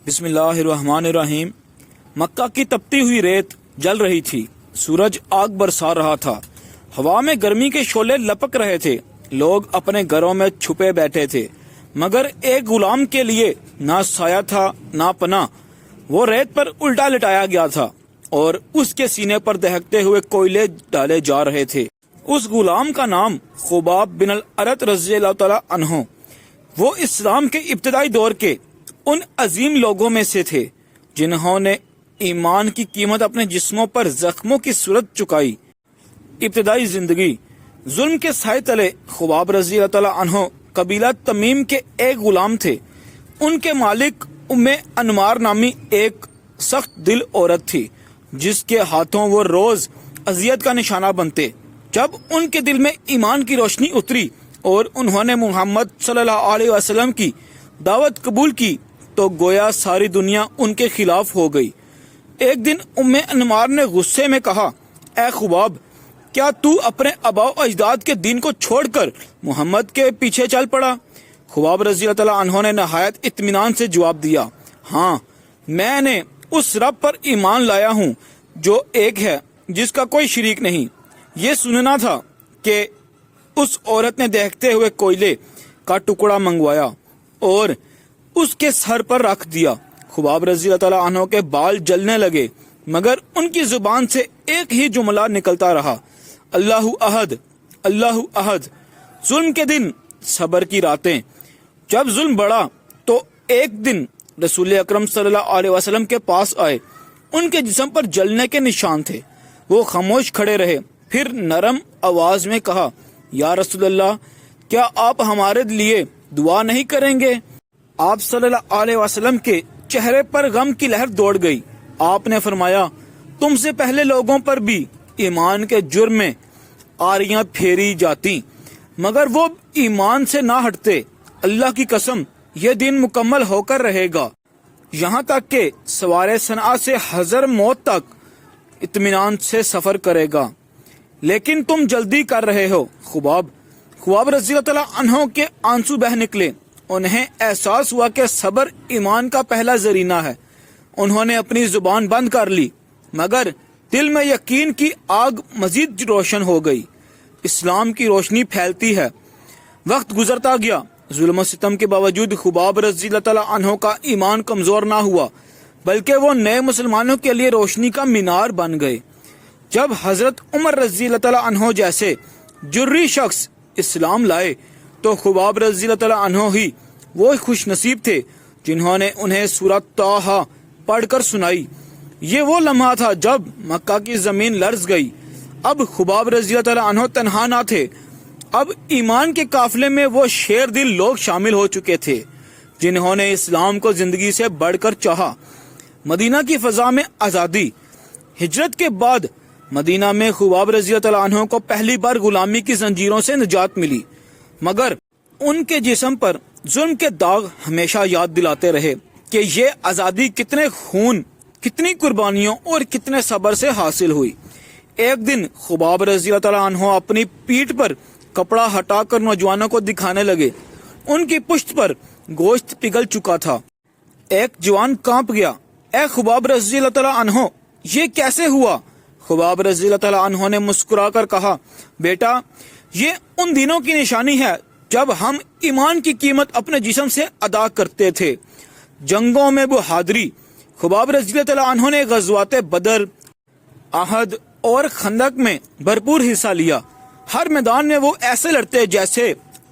बिस्मिल्लाह रहमान रहीम। मक्का की तपती हुई रेत जल रही थी, सूरज आग बरसा रहा था, हवा में गर्मी के शोले लपक रहे थे। लोग अपने घरों में छुपे बैठे थे, मगर एक गुलाम के लिए ना साया था ना पना। वो रेत पर उल्टा लिटाया गया था और उसके सीने पर दहकते हुए कोयले डाले जा रहे थे। उस गुलाम का नाम खुबाब बिन अल अरत रज़ियल्लाहु तआला अन्हु। वो इस्लाम के इब्तदाई दौर के उन अजीम लोगों में से थे जिन्होंने ईमान की कीमत अपने जिस्मों पर जख्मों की सूरत चुकाई। इब्तदाई जिंदगी जुल्म के साए तले खुबाब रज़ियल्लाहु तआला अन्हु कबीला तमीम के एक गुलाम थे। उनके मालिक उम्मे अनमार नामी एक सख्त दिल औरत थी जिसके हाथों वो रोज अजियत का निशाना बनते। जब उनके दिल में ईमान की रोशनी उतरी और उन्होंने मोहम्मद सल्लल्लाहु अलैहि वसल्लम की दावत कबूल की तो गोया सारी दुनिया उनके खिलाफ हो गई। एक दिन उम्मे अनमार ने गुस्से में कहा, ए खुबाब, क्या तू अपने आबाओ अजदाद के दीन को छोड़कर मोहम्मद के पीछे चल पड़ा? खुबाब रज़ियल्लाहु तआला अन्हु ने नहायत इत्मीनान से जवाब दिया, हाँ, मैंने उस रब पर ईमान लाया हूँ जो एक है, जिसका कोई शरीक नहीं। ये सुनना था कि उस औरत ने दहकते हुए कोयले का टुकड़ा मंगवाया और उसके सर पर रख दिया। खुबाब रज़ियल्लाहु तआला अन्हु के बाल जलने लगे, मगर उनकी जुबान से एक ही जुमला निकलता रहा, अल्लाहु अहद, अल्लाहु अहद। जुल्म के दिन, सब्र की रातें। जब जुल्म बढ़ा तो एक दिन रसूल अकरम सल्लल्लाहु अलैहि वसल्लम के पास आए। उनके जिस्म पर जलने के निशान थे। वो खामोश खड़े रहे, फिर नरम आवाज में कहा, या रसूल अल्लाह, क्या आप हमारे लिए दुआ नहीं करेंगे? आप सल्लल्लाहु अलैहि वसल्लम के चेहरे पर गम की लहर दौड़ गई। आपने फरमाया, तुमसे पहले लोगों पर भी ईमान के जुर्म में आरियां फेरी जाती, मगर वो ईमान से ना हटते। अल्लाह की कसम, यह दिन मुकम्मल होकर रहेगा, यहाँ तक के सवारे सना से हजर मौत तक इत्मीनान से सफर करेगा। लेकिन तुम जल्दी कर रहे हो। खुबाब रज़ियल्लाहु तआला अन्हु के आंसू बह निकले। उन्हें एहसास हुआ कि सब्र ईमान का पहला जरीना है। उन्होंने अपनी जुबान बंद कर ली, मगर दिल में यकीन की आग मजीद रोशन हो गई। इस्लाम की रोशनी फैलती है। वक्त गुजरता गया। जुल्म सितम के बावजूद खुबाब रज़ियल्लाहु तआला अन्हु का ईमान कमजोर ना हुआ, बल्कि वो नए मुसलमानों के लिए रोशनी का मीनार बन गए। जब हजरत उमर रज़ियल्लाहु तआला अन्हु जैसे जुर्री शख्स इस्लाम लाए तो खुबाब रज़ियल्लाहु तआला अन्हु ही वो खुश नसीब थे जिन्होंने उन्हें सूरत ताहा पढ़कर सुनाई। ये वो लम्हा था जब मक्का की जमीन लर्ज गई। अब खुबाब रज़ियल्लाहु तआला अन्हु तन्हा ना थे। अब ईमान के काफिले में वो शेर दिल लोग शामिल हो चुके थे जिन्होंने इस्लाम को जिंदगी से बढ़कर चाहा। मदीना की फजा में आज़ादी। हिजरत के बाद मदीना में खुबाब रज़ियल्लाहु तआला अन्हु को पहली बार गुलामी की जंजीरों से निजात मिली, मगर उनके जिस्म पर जुल्म के दाग हमेशा याद दिलाते रहे कि ये आज़ादी कितने खून, कितनी कुर्बानियों और कितने सब्र से हासिल हुई। एक दिन खुबाब रज़ियल्लाहु तआला अन्हु अपनी पीठ पर कपड़ा हटाकर नौजवानों को दिखाने लगे। उनकी पुश्त पर गोश्त पिघल चुका था। एक जवान कांप गया, ए खुबाब रज़ियल्लाहु तआला अन्हु, ये कैसे हुआ? खुबाब रज़ियल्लाहु तआला अन्हु ने मुस्कुराकर कहा, बेटा, ये उन दिनों की निशानी है जब हम ईमान की कीमत अपने जिस्म से अदा करते थे। जंगों में बहादुरी। खुबाब रज़ियल्लाहु तआला अन्हु ने गज़वाते बदर, अहद और खंदक में भरपूर हिस्सा लिया। हर मैदान में वो ऐसे लड़ते जैसे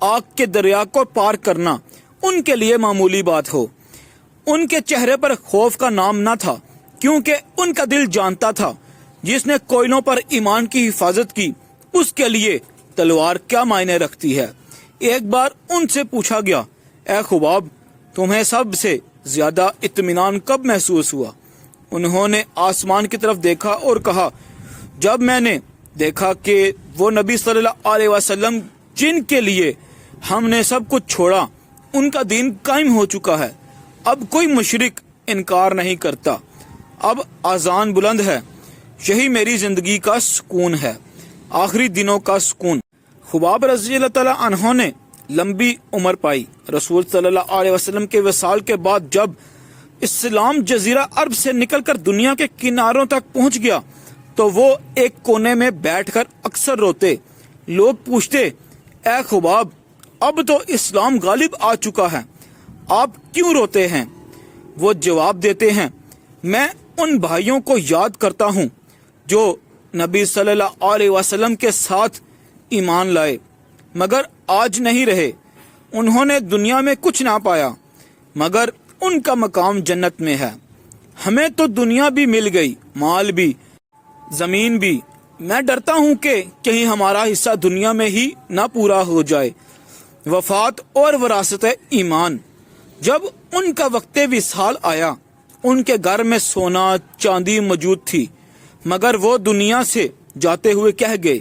आग के दरिया को पार करना उनके लिए मामूली बात हो। उनके चेहरे पर खौफ का नाम न था, क्योंकि उनका दिल जानता था जिसने कोयलों पर ईमान की हिफाजत की उसके लिए तलवार क्या मायने रखती है। एक बार उनसे पूछा गया, ए खुबाब, तुम्हें सबसे ज्यादा इत्मीनान कब महसूस हुआ? उन्होंने आसमान की तरफ देखा और कहा, जब मैंने देखा कि वो नबी सल्लल्लाहु अलैहि वसल्लम जिनके लिए हमने सब कुछ छोड़ा, उनका दीन कायम हो चुका है। अब कोई मुशरिक इनकार नहीं करता। अब आजान बुलंद है। यही मेरी जिंदगी का सुकून है, आखिरी दिनों का सुकून। खुबाब रज़ियल्लाहु तआला अन्हु ने लंबी उम्र पाई। रसूल सल्लल्लाहु अलैहि वसल्लम के विसाल के बाद जब اسلام جزیرہ عرب سے نکل کر دنیا کے کناروں تک پہنچ گیا تو وہ ایک کونے میں بیٹھ کر اکثر روتے۔ لوگ پوچھتے، اے خباب، اب تو اسلام غالب آ چکا ہے، آپ کیوں روتے ہیں؟ وہ جواب دیتے ہیں، میں ان بھائیوں کو یاد کرتا ہوں جو نبی صلی اللہ علیہ وسلم کے ساتھ ایمان لائے مگر آج نہیں رہے۔ انہوں نے دنیا میں کچھ نہ پایا مگر ان کا مقام جنت میں ہے۔ ہمیں تو دنیا بھی مل گئی، مال بھی، زمین بھی۔ میں ڈرتا ہوں کہ کہیں ہمارا حصہ دنیا میں ہی نہ پورا ہو جائے۔ وفات اور وراثت ایمان۔ جب ان کا وقت وصال آیا، ان کے گھر میں سونا چاندی موجود تھی، مگر وہ دنیا سے جاتے ہوئے کہہ گئے،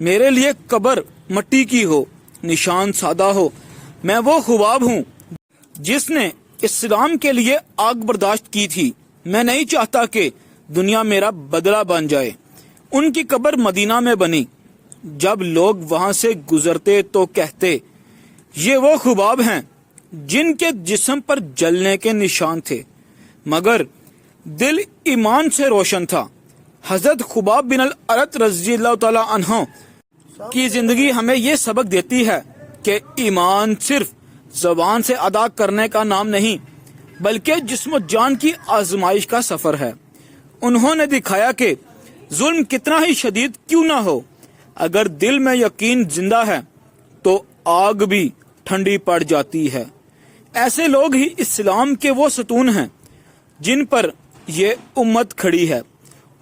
میرے لیے قبر مٹی کی ہو، نشان سادہ ہو۔ میں وہ خباب ہوں جس نے اسلام کے لیے آگ برداشت کی تھی۔ میں نہیں چاہتا کہ دنیا میرا بدلہ بن جائے۔ ان کی قبر مدینہ میں بنی۔ جب لوگ وہاں سے گزرتے تو کہتے، یہ وہ خباب ہیں جن کے جسم پر جلنے کے نشان تھے مگر دل ایمان سے روشن تھا۔ حضرت خباب بن الارت رضی اللہ تعالی عنہ کی زندگی ہمیں یہ سبق دیتی ہے کہ ایمان صرف زبان سے ادا کرنے کا نام نہیں بلکہ جسم و جان کی آزمائش کا سفر ہے۔ انہوں نے دکھایا کہ ظلم کتنا ہی شدید کیوں نہ ہو، اگر دل میں یقین زندہ ہے تو آگ بھی ٹھنڈی پڑ جاتی ہے۔ ایسے لوگ ہی اسلام کے وہ ستون ہیں جن پر یہ امت کھڑی ہے،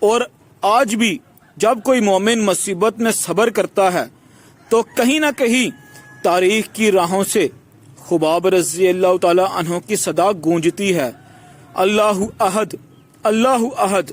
اور آج بھی جب کوئی مومن مصیبت میں صبر کرتا ہے تو کہیں نہ کہیں تاریخ کی راہوں سے خباب رضی اللہ تعالی عنہ کی صدا گونجتی ہے، اللہ احد، اللہ احد،